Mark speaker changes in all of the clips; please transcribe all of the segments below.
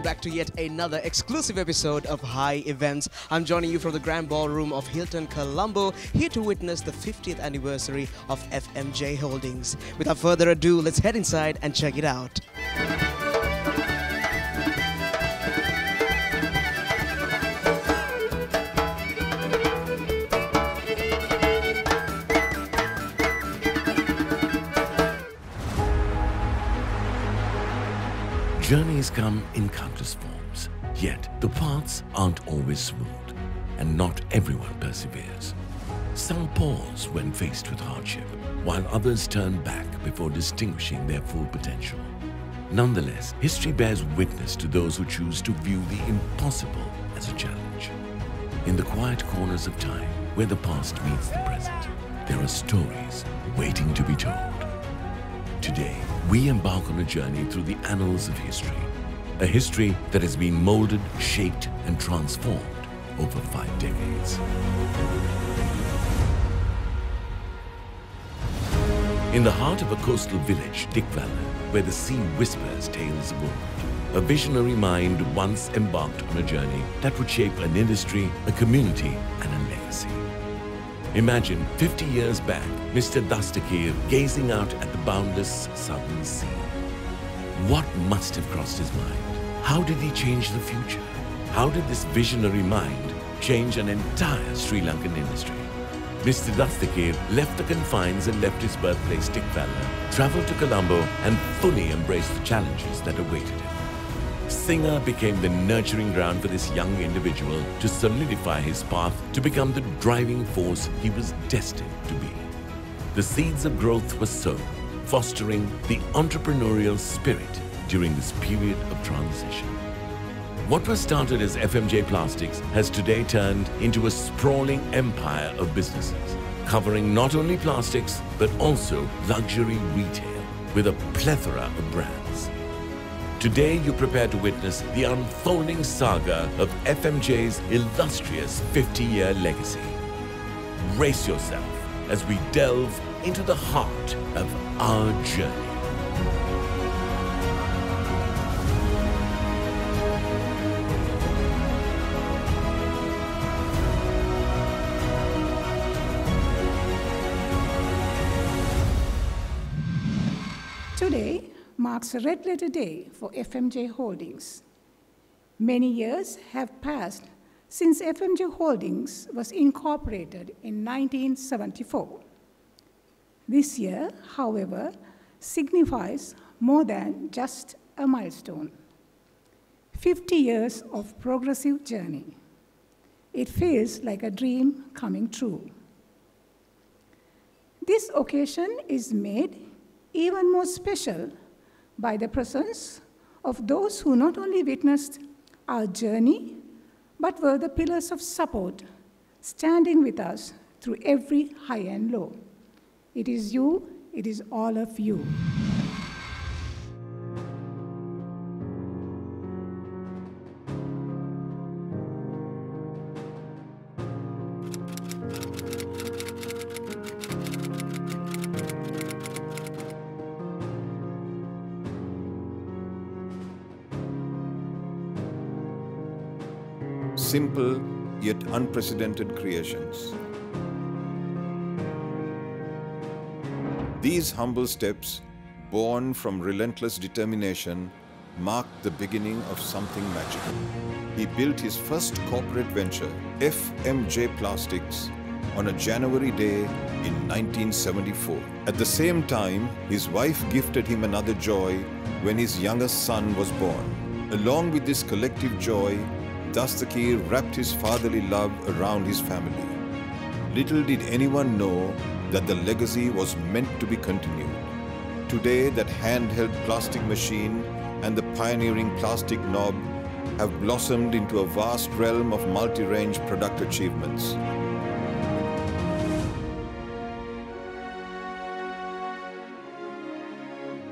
Speaker 1: back to yet another exclusive episode of Hi Events. I'm joining you from the Grand Ballroom of Hilton, Colombo, here to witness the 50th anniversary of FMJ Holdings. Without further ado, let's head inside and check it out.
Speaker 2: Journeys come in countless forms, yet the paths aren't always smooth, and not everyone perseveres. Some pause when faced with hardship, while others turn back before distinguishing their full potential. Nonetheless, history bears witness to those who choose to view the impossible as a challenge. In the quiet corners of time, where the past meets the present, there are stories waiting to be told. Today, we embark on a journey through the annals of history, a history that has been molded, shaped, and transformed over 5 decades. In the heart of a coastal village, Tikvala, where the sea whispers tales of old, a visionary mind once embarked on a journey that would shape an industry, a community, and a legacy. Imagine 50 years back, Mr. Dastakir gazing out at the boundless southern sea. What must have crossed his mind? How did he change the future? How did this visionary mind change an entire Sri Lankan industry? Mr. Dastakir left the confines and left his birthplace Tikvala, travelled to Colombo and fully embraced the challenges that awaited him. Singer became the nurturing ground for this young individual to solidify his path to become the driving force he was destined to be. The seeds of growth were sown, fostering the entrepreneurial spirit during this period of transition. What was started as FMJ Plastics has today turned into a sprawling empire of businesses, covering not only plastics but also luxury retail with a plethora of brands. Today, you prepare to witness the unfolding saga of FMJ's illustrious 50-year legacy. Brace yourself as we delve into the heart of our journey.
Speaker 3: Today marks a red letter day for FMJ Holdings. Many years have passed since FMJ Holdings was incorporated in 1974. This year, however, signifies more than just a milestone. 50 years of progressive journey. It feels like a dream coming true. This occasion is made even more special by the presence of those who not only witnessed our journey, but were the pillars of support, standing with us through every high and low. It is you, it is all of you.
Speaker 4: Simple yet unprecedented creations. These humble steps, born from relentless determination, marked the beginning of something magical. He built his first corporate venture, FMJ Plastics, on a January day in 1974. At the same time, his wife gifted him another joy when his youngest son was born. Along with this collective joy, Dastakir wrapped his fatherly love around his family. Little did anyone know that the legacy was meant to be continued. Today, that handheld plastic machine and the pioneering plastic knob have blossomed into a vast realm of multi-range product achievements.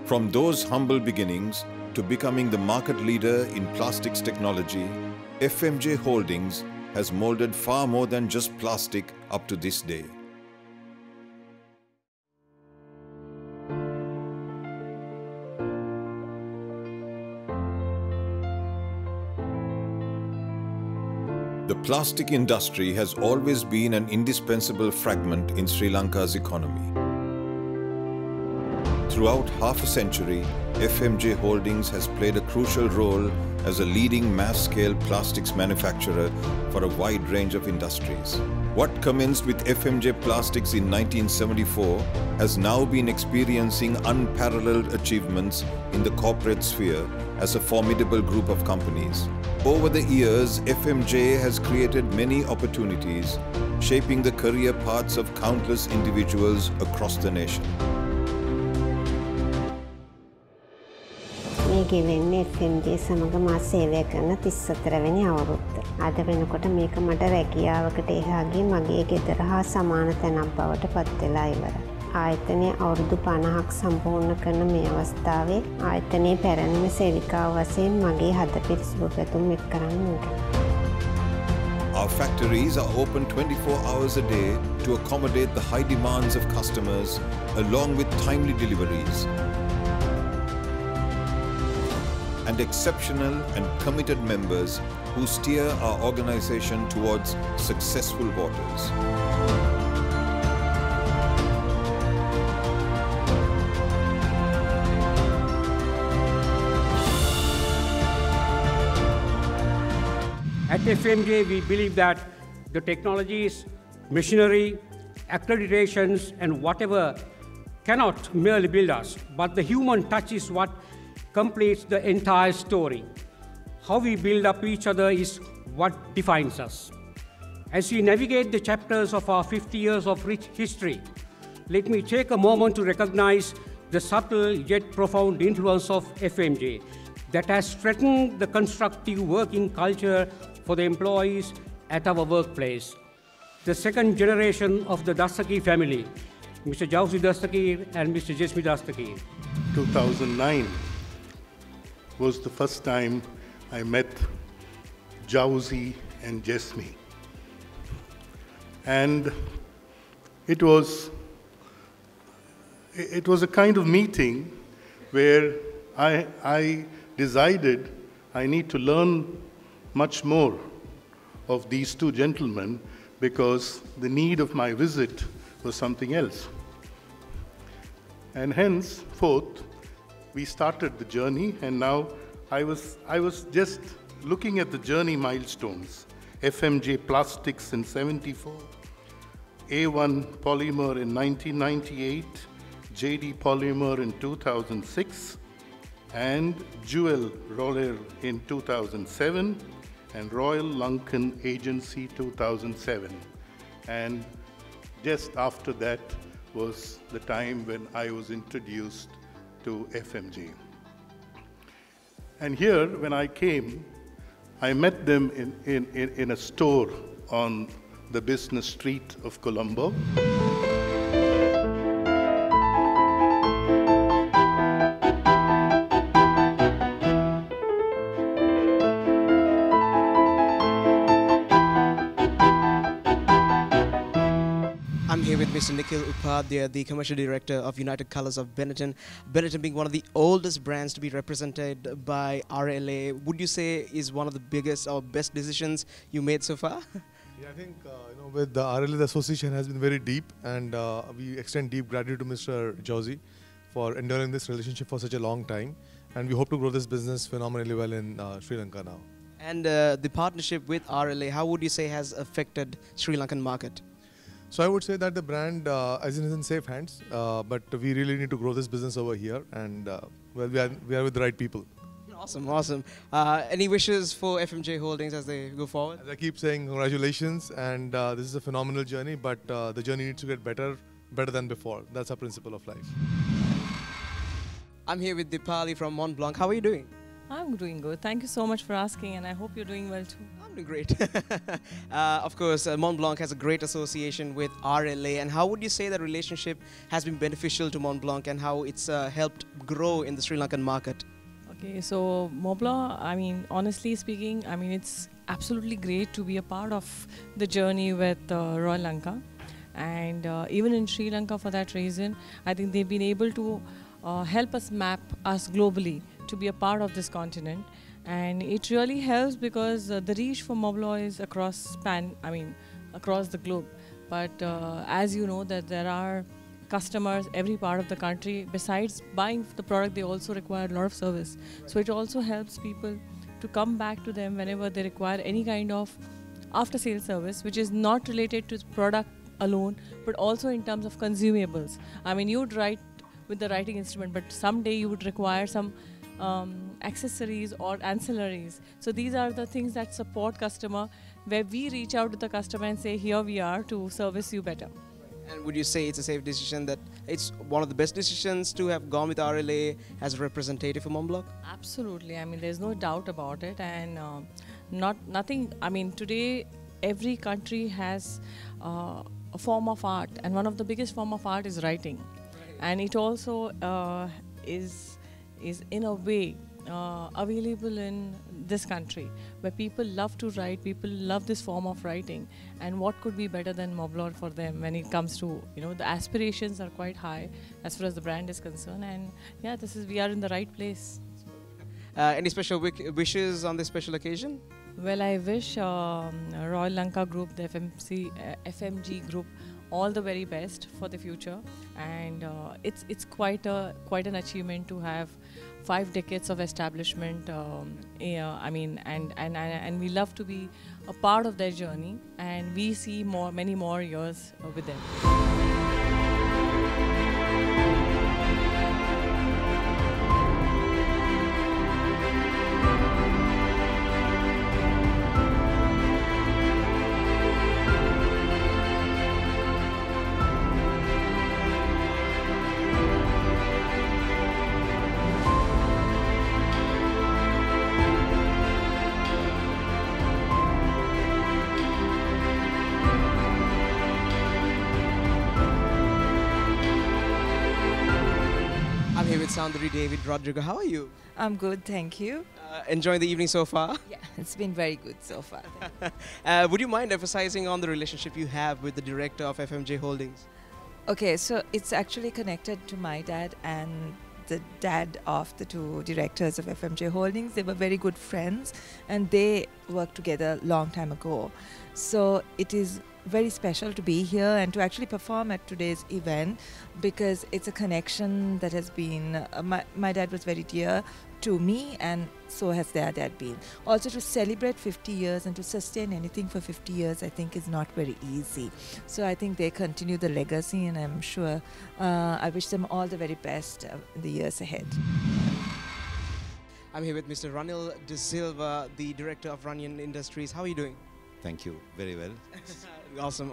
Speaker 4: From those humble beginnings to becoming the market leader in plastics technology, FMJ Holdings has molded far more than just plastic up to this day. The plastic industry has always been an indispensable fragment in Sri Lanka's economy. Throughout half a century, FMJ Holdings has played a crucial role as a leading mass-scale plastics manufacturer for a wide range of industries. What commenced with FMJ Plastics in 1974 has now been experiencing unparalleled achievements in the corporate sphere as a formidable group of companies. Over the years, FMJ has created many opportunities, shaping the career paths of countless individuals across the nation.
Speaker 5: මේකේ වෙන්නේ FMJ සමග මා සේවය කරන 34 වෙනි අවුරුද්ද. අද වෙනකොට මේක මට රැකියාවකට එහා ගිය මගේ ගෙදර හා සමාන තැනක් බවට පත් වෙලා ඉවරයි. ආයතනයේ අවුරුදු 50ක් සම්පූර්ණ කරන මේ අවස්ථාවේ ආයතනයේ පැරණිම සේවිකාව වශයෙන් මගේ හද පිරිසිදු පැතුම් එක් කරන්න ඕනේ.
Speaker 4: Our factories are open 24 hours a day to accommodate the high demands of customers along with timely deliveries. And exceptional and committed members who steer our organization towards successful waters.
Speaker 6: At FMJ, we believe that the technologies, machinery, accreditations, and whatever cannot merely build us, but the human touch is what completes the entire story. How we build up each other is what defines us. As we navigate the chapters of our 50 years of rich history, let me take a moment to recognize the subtle yet profound influence of FMJ that has strengthened the constructive working culture for the employees at our workplace. The second generation of the Dastaki family, Mr. Jauzi Dastaki and Mr. Jesmi Dastaki.
Speaker 7: 2009 was the first time I met Jauzi and Jesmi. And it was a kind of meeting where I decided I need to learn much more of these two gentlemen because the need of my visit was something else. And henceforth, we started the journey, and now I was just looking at the journey milestones. FMJ Plastics in 74, A1 Polymer in 1998, JD Polymer in 2006, and Jewel Roller in 2007, and Royal Lankan Agency 2007. And just after that was the time when I was introduced to FMJ. And here, when I came, I met them in a store on the business street of Colombo.
Speaker 1: I'm here with Mr. Nikhil Upadhyay, the Commercial Director of United Colors of Benetton. Benetton being one of the oldest brands to be represented by RLA, would you say is one of the biggest or best decisions you made so far?
Speaker 8: Yeah, I think with the RLA, the association has been very deep, and we extend deep gratitude to Mr. Jauzi for enduring this relationship for such a long time, and we hope to grow this business phenomenally well in Sri Lanka now.
Speaker 1: And the partnership with RLA, how would you say has affected Sri Lankan market?
Speaker 8: So I would say that the brand is in safe hands, but we really need to grow this business over here, and well, we are with the right people.
Speaker 1: Awesome, awesome. Any wishes for FMJ Holdings as they go forward?
Speaker 8: As I keep saying, congratulations, and this is a phenomenal journey, but the journey needs to get better than before. That's our principle of life.
Speaker 1: I'm here with Dipali from Mont Blanc. How are you doing?
Speaker 9: I'm doing good. Thank you so much for asking, and I hope you're doing well too.
Speaker 1: I'm doing great. Of course, Mont Blanc has a great association with RLA. And how would you say that relationship has been beneficial to Mont Blanc and how it's helped grow in the Sri Lankan market?
Speaker 9: Okay, so Mont Blanc, I mean, honestly speaking, I mean, it's absolutely great to be a part of the journey with Royal Lanka. And even in Sri Lanka, for that reason, I think they've been able to help us map us globally to be a part of this continent. And it really helps because the reach for Moblaw is across across the globe. But as you know that there are customers every part of the country. Besides buying the product, they also require a lot of service. So it also helps people to come back to them whenever they require any kind of after sales service, which is not related to the product alone, but also in terms of consumables. I mean, you'd write with the writing instrument, but someday you would require some accessories or ancillaries. So these are the things that support customer, where we reach out to the customer and say, here we are to service you better.
Speaker 1: And would you say it's a safe decision, that it's one of the best decisions to have gone with RLA as a representative for Mont Blanc?
Speaker 9: Absolutely. I mean, there's no doubt about it. And today every country has a form of art, and one of the biggest form of art is writing. Right. And it also is in a way available in this country, where people love to write, people love this form of writing, and what could be better than Moblaw for them when it comes to, the aspirations are quite high as far as the brand is concerned, and yeah, we are in the right place.
Speaker 1: Any special wishes on this special occasion?
Speaker 9: Well, I wish Royal Lanka Group, the FMG Group, all the very best for the future, and it's quite an achievement to have 5 decades of establishment. And we love to be a part of their journey, and we see many more years with them.
Speaker 1: I'm here with Sandri David Rodrigo. How are you?
Speaker 10: I'm good, thank you.
Speaker 1: Enjoying the evening so far?
Speaker 10: Yeah, it's been very good so far.
Speaker 1: Would you mind emphasizing on the relationship you have with the director of FMJ Holdings?
Speaker 10: Okay, so it's actually connected to my dad and the dad of the 2 directors of FMJ Holdings. They were very good friends, and they worked together a long time ago. So it is very special to be here and to actually perform at today's event, because it's a connection that has been, my dad was very dear to me, and so has their dad been. Also, to celebrate 50 years and to sustain anything for 50 years, I think is not very easy. So I think they continue the legacy, and I'm sure I wish them all the very best in the years ahead.
Speaker 1: I'm here with Mr. Ranil De Silva, the director of Runyon Industries. How are you doing?
Speaker 11: Thank you. Very well.
Speaker 1: Awesome.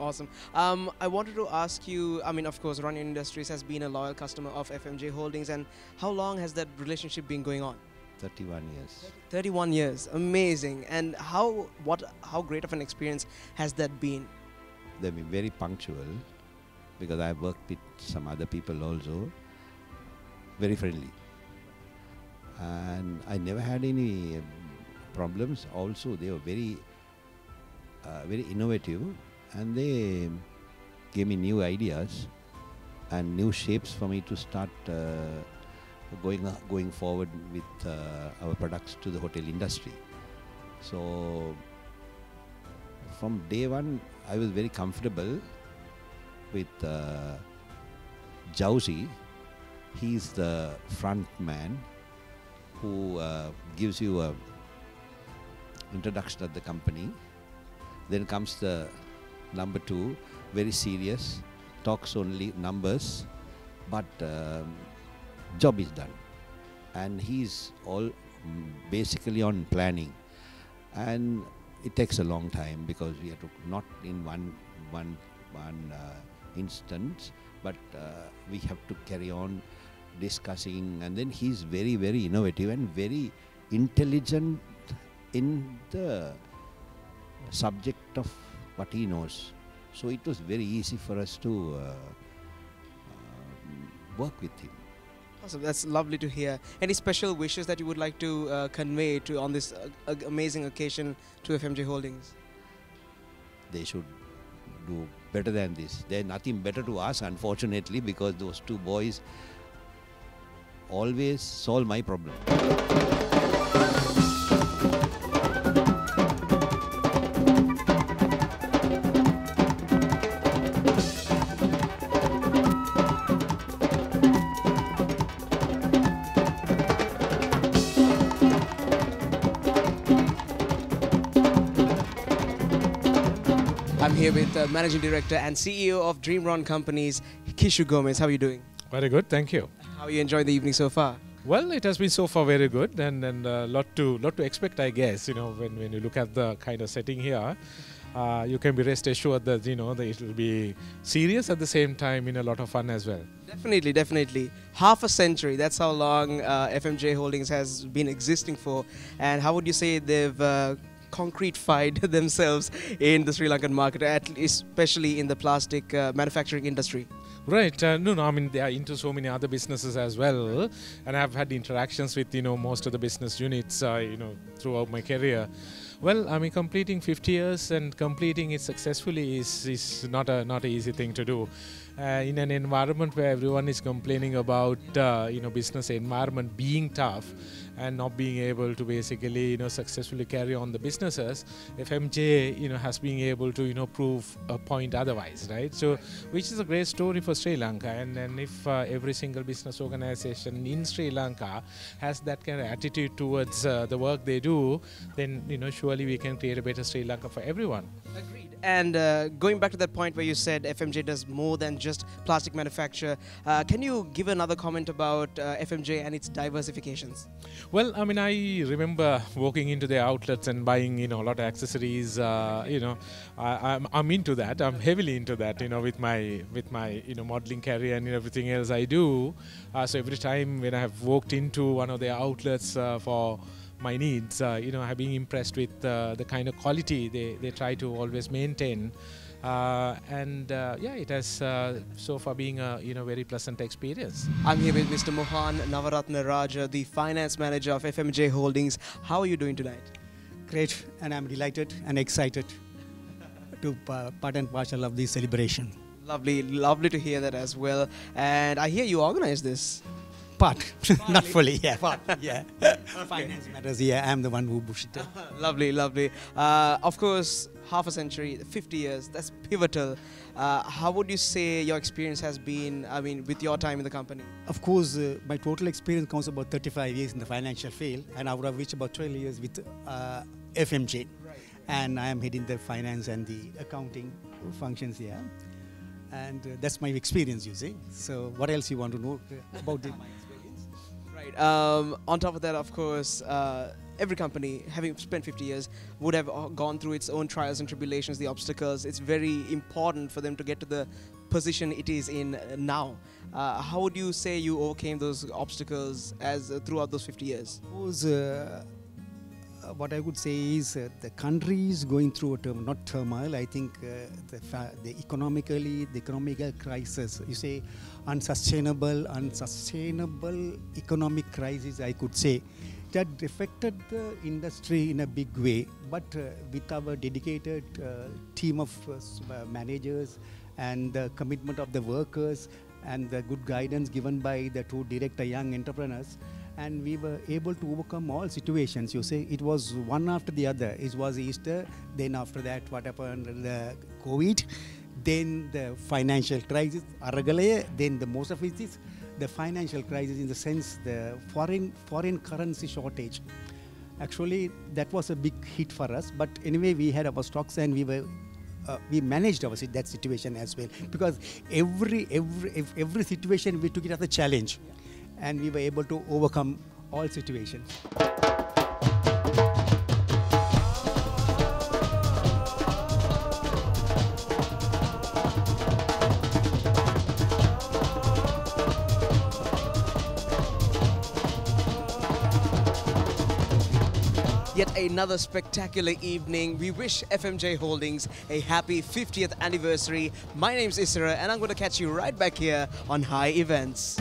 Speaker 1: I wanted to ask you, of course, Runyon Industries has been a loyal customer of FMJ Holdings, and how long has that relationship been going on?
Speaker 11: 31 years.
Speaker 1: 31 years. Amazing. And how great of an experience has that been?
Speaker 11: They've been very punctual, because I've worked with some other people also. Very friendly. And I never had any problems. Also, they were very innovative, and they gave me new ideas and new shapes for me to start going forward with our products to the hotel industry. So from day one, I was very comfortable with Jauzi. He's the front man who gives you a introduction of the company. Then comes the number 2, very serious, talks only numbers, but job is done. And he's all basically on planning. And it takes a long time, because we have to, not in one instance, but we have to carry on discussing. And then he's very, very innovative and very intelligent in the subject of what he knows. So it was very easy for us to work with him.
Speaker 1: Awesome, that's lovely to hear. Any special wishes that you would like to convey on this amazing occasion to FMJ Holdings?
Speaker 11: They should do better than this. There's nothing better to ask, unfortunately, because those 2 boys always solve my problem.
Speaker 1: I'm here with Managing Director and CEO of Dreamron Companies, Kishu Gomez. How are you doing?
Speaker 12: Very good, thank you.
Speaker 1: How are you enjoying the evening so far?
Speaker 12: Well, it has been so far very good, and lot to expect, I guess. You know, when you look at the kind of setting here, you can be rest assured that that it will be serious at the same time, a lot of fun as well.
Speaker 1: Definitely, definitely. Half a century, that's how long FMJ Holdings has been existing for. And how would you say they've concretified themselves in the Sri Lankan market, especially in the plastic manufacturing industry?
Speaker 12: Right. No, I mean, they are into so many other businesses as well. And I've had interactions with, most of the business units, throughout my career. Well, I mean, completing 50 years and completing it successfully is not an easy thing to do. In an environment where everyone is complaining about, business environment being tough and not being able to basically, successfully carry on the businesses, FMJ, has been able to, prove a point otherwise, right? So, which is a great story for Sri Lanka. And if every single business organization in Sri Lanka has that kind of attitude towards the work they do, then, surely we can create a better Sri Lanka for everyone.
Speaker 1: Agreed. And going back to that point where you said FMJ does more than just plastic manufacture, can you give another comment about FMJ and its diversifications?
Speaker 12: Well, I mean, I remember walking into the outlets and buying, a lot of accessories. I'm into that. I'm heavily into that. With my modeling career and everything else I do. So every time when I have walked into one of the outlets for my needs, I've been impressed with the kind of quality they try to always maintain. It has so far been a very pleasant experience.
Speaker 1: I'm here with Mr. Mohan Navaratna Raja, the finance manager of FMJ Holdings. How are you doing tonight?
Speaker 13: Great, and I'm delighted and excited to part and parcel of this celebration.
Speaker 1: Lovely, lovely to hear that as well. And I hear you organized this.
Speaker 13: Part, not fully, yeah. Part, yeah. Finance matters, yeah. I'm the one who pushed it.
Speaker 1: Lovely, lovely. Of course, half a century, 50 years, that's pivotal. How would you say your experience has been, with your time in the company?
Speaker 13: Of course, my total experience counts about 35 years in the financial field, and out of which about 12 years with FMJ. Right. And I am heading the finance and the accounting functions here. And that's my experience, you see. So what else you want to know about my experience?
Speaker 1: Right. On top of that, of course, every company, having spent 50 years, would have gone through its own trials and tribulations, the obstacles. It's very important for them to get to the position it is in now. How would you say you overcame those obstacles throughout those 50 years?
Speaker 13: What I would say is the country is going through a not turmoil. I think the economical crisis, you say unsustainable economic crisis, I could say, that affected the industry in a big way. But with our dedicated team of managers and the commitment of the workers and the good guidance given by the two young entrepreneurs, and we were able to overcome all situations. You say it was one after the other. It was Easter, then after that what happened, the COVID, then the financial crisis, then the most of it is the financial crisis in the sense the foreign currency shortage. Actually, that was a big hit for us. But anyway, we had our stocks and we managed that situation as well, because every situation we took it as a challenge. And we were able to overcome all situations.
Speaker 1: Yet another spectacular evening. We wish FMJ Holdings a happy 50th anniversary. My name's Isra, and I'm going to catch you right back here on Hi Events.